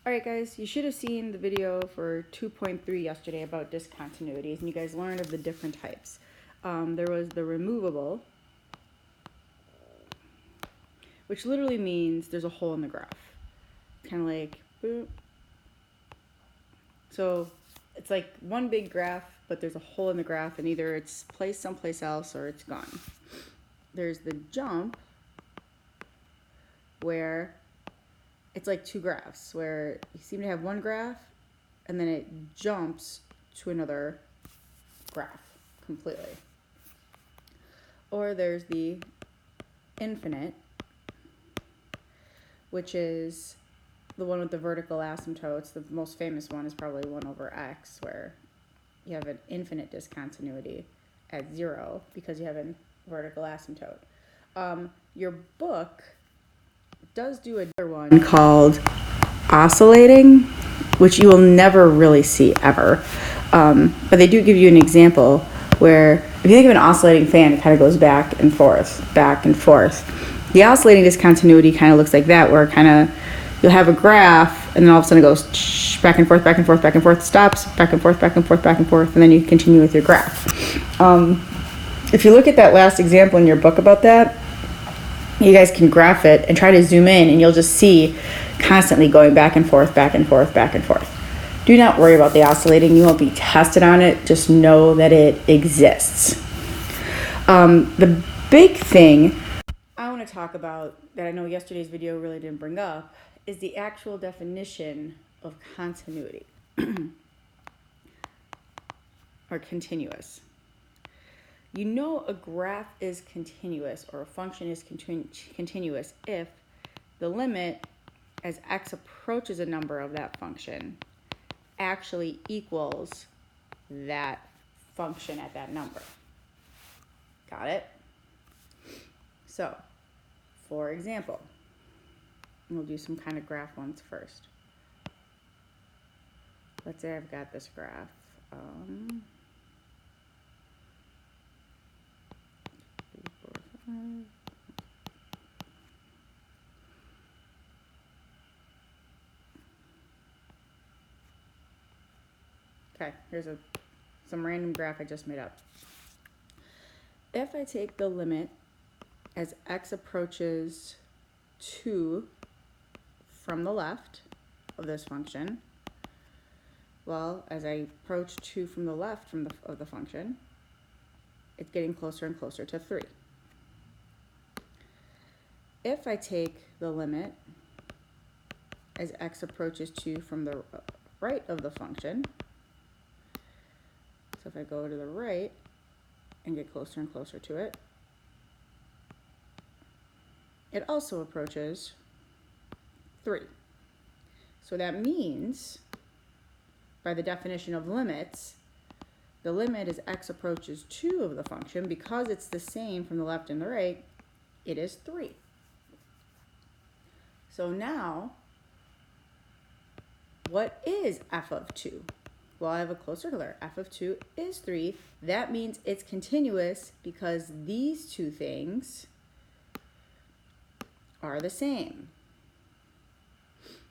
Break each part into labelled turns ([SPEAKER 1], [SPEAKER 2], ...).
[SPEAKER 1] Alright guys, you should have seen the video for 2.3 yesterday about discontinuities, and you guys learned of the different types. There was the removable, which literally means there's a hole in the graph. Kind of like, boop. So it's like one big graph, but there's a hole in the graph, and either it's placed someplace else or it's gone. There's the jump, where it's like two graphs, where you seem to have one graph and then it jumps to another graph completely. Or there's the infinite, which is the one with the vertical asymptotes. The most famous one is probably 1 over x, where you have an infinite discontinuity at 0 because you have a vertical asymptote. Your book does do another one called oscillating, which you will never really see ever. But they do give you an example where if you think of an oscillating fan, it kind of goes back and forth, back and forth. The oscillating discontinuity kind of looks like that, where kind of you'll have a graph and then all of a sudden it goes back and forth, back and forth, back and forth, stops, back and forth, back and forth, back and forth, and then you continue with your graph. If you look at that last example in your book about that, you guys can graph it and try to zoom in, and you'll just see constantly going back and forth, back and forth, back and forth. Do not worry about the oscillating. You won't be tested on it. Just know that it exists. The big thing I want to talk about that I know yesterday's video really didn't bring up is the actual definition of continuity or continuous. You know a graph is continuous or a function is continuous if the limit as x approaches a number of that function actually equals that function at that number. Got it? So, for example, we'll do some kind of graph ones first. Let's say I've got this graph. Okay, here's some random graph I just made up. If I take the limit as x approaches 2 from the left of this function, well, as I approach 2 from the left of the function, it's getting closer and closer to 3. If I take the limit as x approaches 2 from the right of the function, so if I go to the right and get closer and closer to it, it also approaches 3. So that means, by the definition of limits, the limit as x approaches 2 of the function, because it's the same from the left and the right, it is 3. So now, what is f of 2? Well, I have a closer color. F of 2 is 3. That means it's continuous because these two things are the same.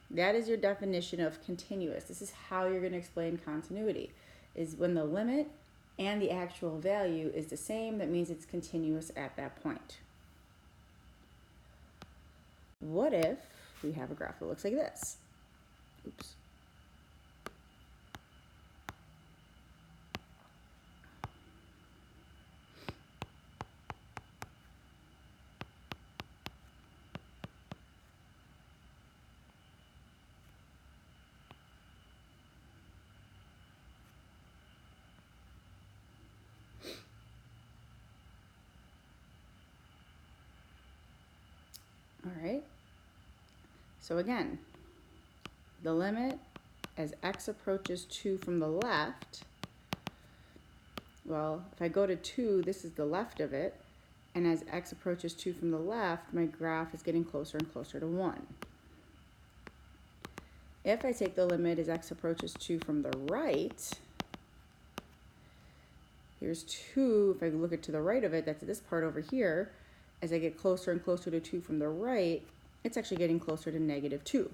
[SPEAKER 1] That is your definition of continuous. This is how you're going to explain continuity, is when the limit and the actual value is the same, that means it's continuous at that point. What if we have a graph that looks like this? Oops. All right. So again, the limit as x approaches 2 from the left, well, if I go to 2, this is the left of it, and as x approaches 2 from the left, my graph is getting closer and closer to 1. If I take the limit as x approaches 2 from the right, here's 2, if I look at to the right of it, that's this part over here. As I get closer and closer to 2 from the right, it's actually getting closer to -2.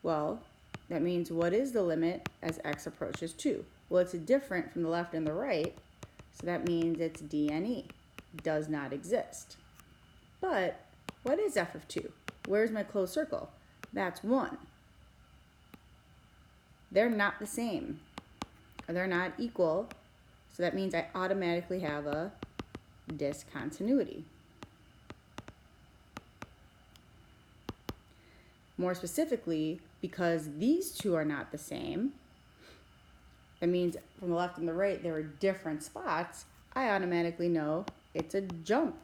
[SPEAKER 1] Well, that means what is the limit as x approaches 2? Well, it's different from the left and the right, so that means it's DNE, does not exist. But what is f of 2? Where's my closed circle? That's 1. They're not the same. They're not equal, so that means I automatically have a discontinuity. More specifically, because these two are not the same, that means from the left and the right there are different spots, I automatically know it's a jump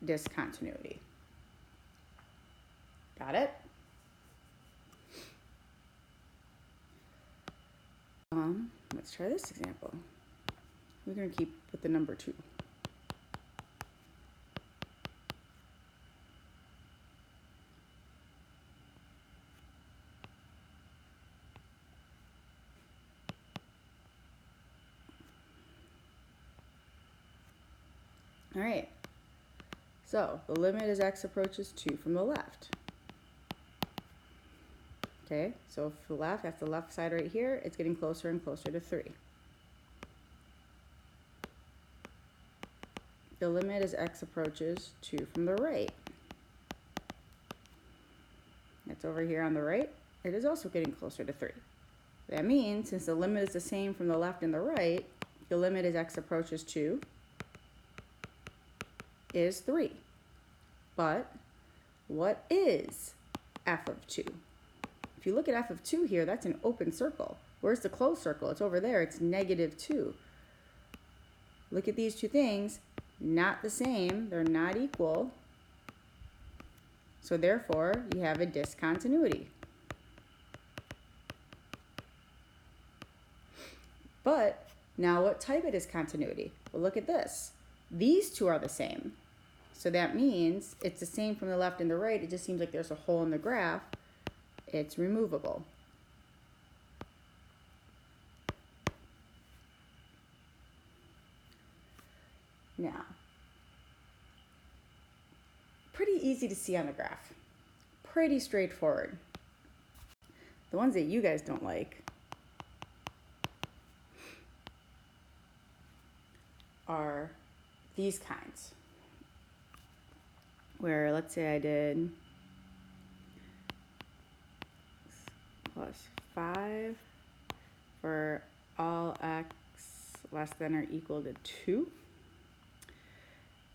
[SPEAKER 1] discontinuity. Got it? Let's try this example. We're going to keep with the number 2. All right, so the limit as x approaches 2 from the left. Okay, so for the left, that's the left side right here, it's getting closer and closer to 3. The limit as x approaches 2 from the right. That's over here on the right, it is also getting closer to 3. That means, since the limit is the same from the left and the right, the limit as x approaches 2 is 3. But what is f of 2? If you look at f of 2 here, that's an open circle. Where's the closed circle? It's over there. It's -2. Look at these two things. Not the same. They're not equal. So therefore, you have a discontinuity. But now what type of discontinuity? Well, look at this. These two are the same. So that means it's the same from the left and the right. It just seems like there's a hole in the graph. It's removable. Now, pretty easy to see on the graph. Pretty straightforward. The ones that you guys don't like are these kinds, where let's say I did +5 for all x less than or equal to 2,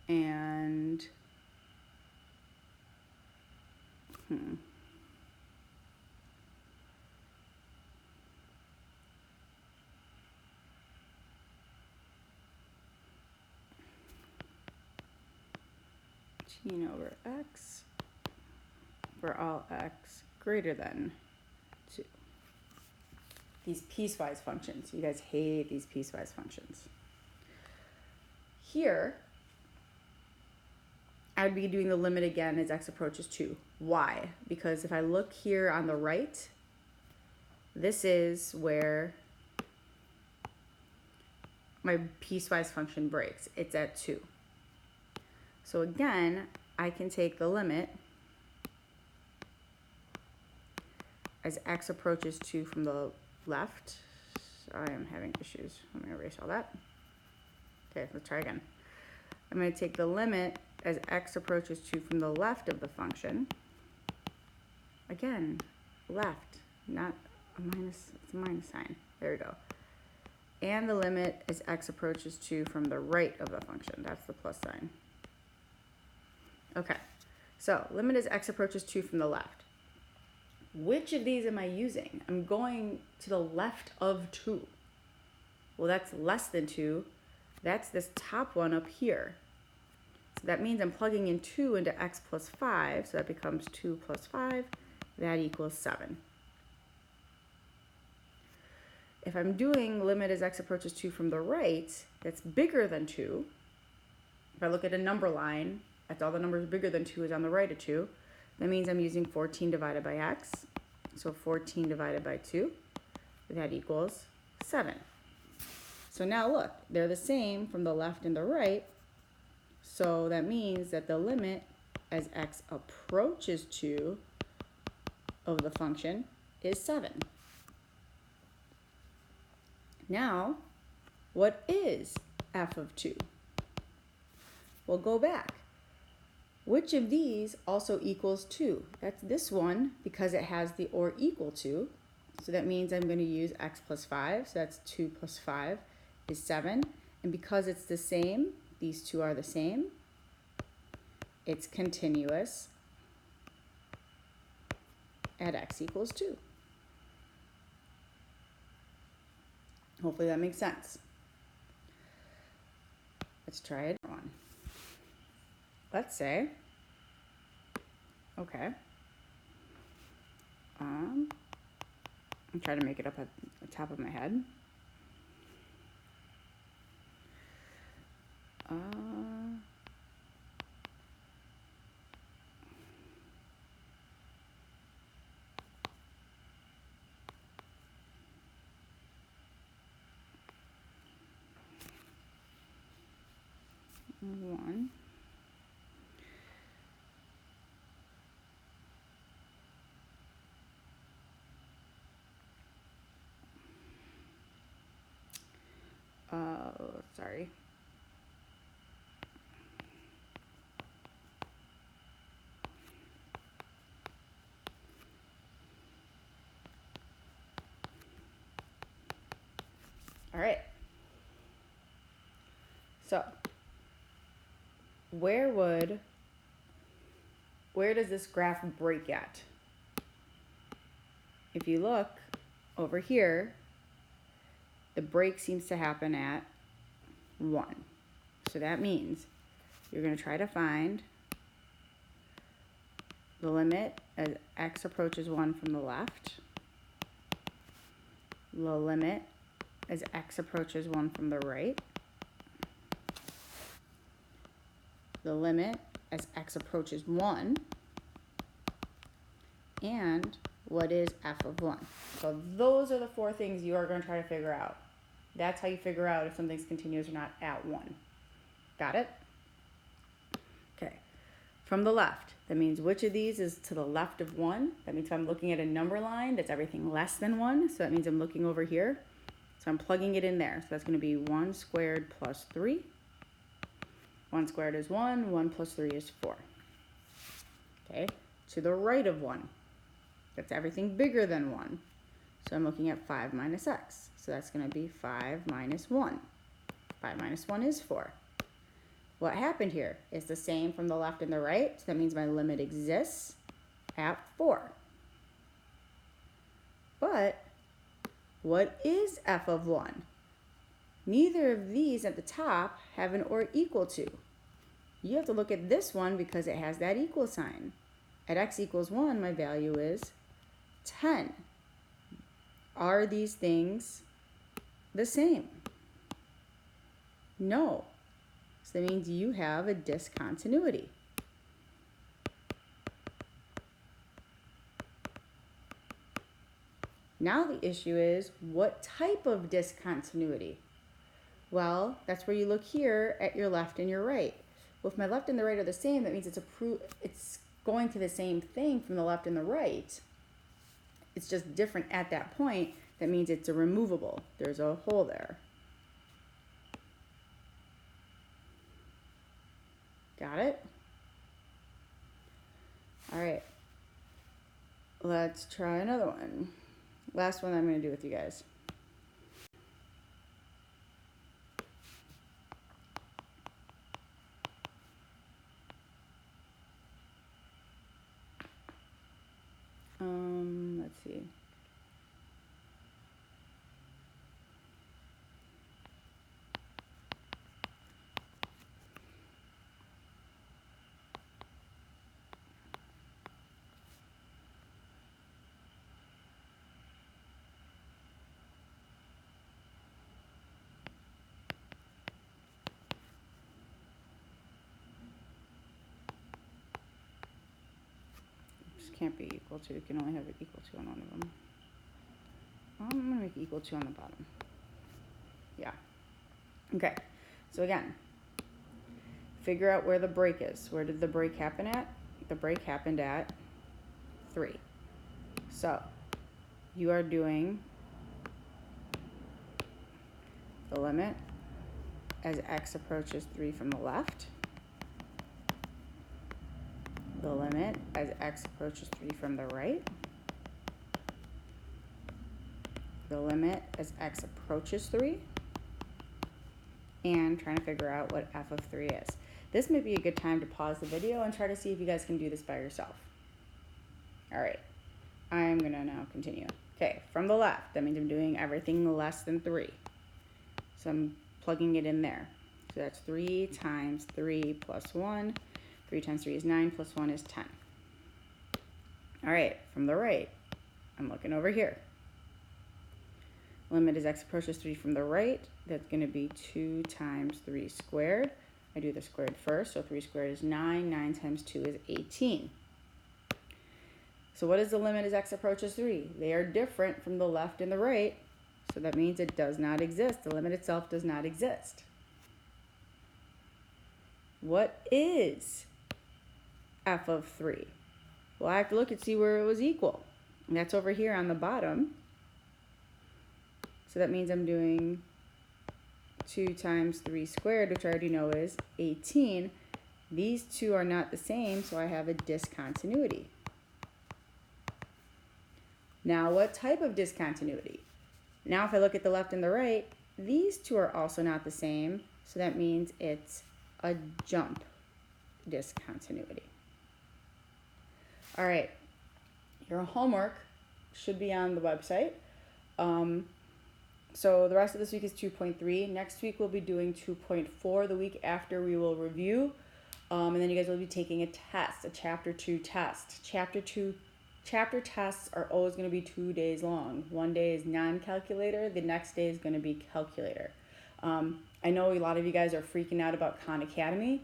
[SPEAKER 1] and T over x for all x greater than 2. These piecewise functions. You guys hate these piecewise functions. Here, I would be doing the limit again as x approaches 2. Why? Because if I look here on the right, this is where my piecewise function breaks. It's at 2. So again, I can take the limit as x approaches 2 from the left. I am having issues. Let me erase all that. Okay, let's try again. I'm going to take the limit as x approaches 2 from the left of the function. Again, left, not a minus, it's a minus sign. There we go. And the limit as x approaches 2 from the right of the function. That's the plus sign. Okay, so limit as x approaches 2 from the left. Which of these am I using? I'm going to the left of 2. Well, that's less than 2. That's this top one up here. So that means I'm plugging in 2 into x plus 5, so that becomes 2 plus 5. That equals 7. If I'm doing limit as x approaches 2 from the right, that's bigger than 2. If I look at a number line, that's all the numbers bigger than 2 is on the right of 2. That means I'm using 14 divided by x. So 14 divided by 2, that equals 7. So now look, they're the same from the left and the right. So that means that the limit as x approaches 2 of the function is 7. Now, what is f of 2? We'll go back. Which of these also equals 2? That's this one because it has the or equal to. So that means I'm going to use x plus 5. So that's 2 plus 5 is 7. And because it's the same, these two are the same, it's continuous at x equals 2. Hopefully that makes sense. Let's try another one. Let's say, okay, I'm trying to make it up at the top of my head. One. Sorry. All right. So, where does this graph break at? If you look over here, the break seems to happen at 1. So that means you're going to try to find the limit as x approaches 1 from the left, the limit as x approaches 1 from the right, the limit as x approaches 1, and what is f of 1. So those are the 4 things you are going to try to figure out. That's how you figure out if something's continuous or not at 1. Got it? Okay. From the left, that means which of these is to the left of 1? That means if I'm looking at a number line, that's everything less than 1. So that means I'm looking over here. So I'm plugging it in there. So that's going to be 1 squared plus 3. 1 squared is 1. 1 plus 3 is 4. Okay. To the right of 1. That's everything bigger than 1. So I'm looking at 5 minus x. So that's going to be 5 minus 1. 5 minus 1 is 4. What happened here is the same from the left and the right. So that means my limit exists at 4. But what is f of 1? Neither of these at the top have an or equal to. You have to look at this one because it has that equal sign. At x equals 1, my value is 10. Are these things the same? No. So that means you have a discontinuity. Now the issue is, what type of discontinuity? Well, that's where you look here at your left and your right. Well, if my left and the right are the same, that means it's going to the same thing from the left and the right. It's just different at that point. That means it's a removable. There's a hole there. Got it? All right. Let's try another one. Last one I'm going to do with you guys. Let's see. Can't be equal to. You can only have it equal to on one of them. I'm going to make equal to on the bottom. Yeah. Okay. So again, figure out where the break is. Where did the break happen at? The break happened at 3. So you are doing the limit as x approaches 3 from the left, the limit as x approaches 3 from the right, the limit as x approaches 3, and trying to figure out what f of 3 is. This may be a good time to pause the video and try to see if you guys can do this by yourself. All right, I'm gonna now continue. Okay, from the left, that means I'm doing everything less than 3. So I'm plugging it in there. So that's 3 times 3 plus 1. 3 times 3 is 9, plus 1 is 10. All right, from the right, I'm looking over here. Limit as x approaches 3 from the right. That's going to be 2 times 3 squared. I do the squared first, so 3 squared is 9. 9 times 2 is 18. So what is the limit as x approaches 3? They are different from the left and the right, so that means it does not exist. The limit itself does not exist. What is f of 3? Well, I have to look and see where it was equal. And that's over here on the bottom. So that means I'm doing 2 times 3 squared, which I already know is 18. These two are not the same, so I have a discontinuity. Now, what type of discontinuity? Now, if I look at the left and the right, these two are also not the same, so that means it's a jump discontinuity. All right, your homework should be on the website. So the rest of this week is 2.3. Next week we'll be doing 2.4. The week after we will review, and then you guys will be taking a test, a chapter 2 test. Chapter tests are always going to be 2 days long. One day is non-calculator, the next day is going to be calculator. I know a lot of you guys are freaking out about Khan Academy.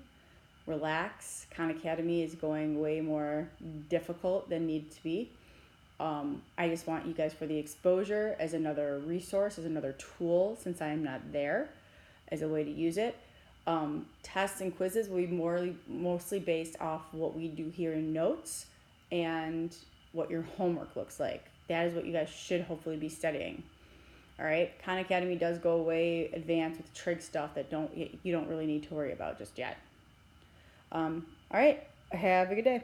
[SPEAKER 1] Relax. Khan Academy is going way more difficult than needs to be. I just want you guys for the exposure as another resource, as another tool, since I am not there, as a way to use it. Tests and quizzes will be mostly based off what we do here in notes and what your homework looks like. That is what you guys should hopefully be studying. All right, Khan Academy does go way advanced with trig stuff that you don't really need to worry about just yet. All right, have a good day.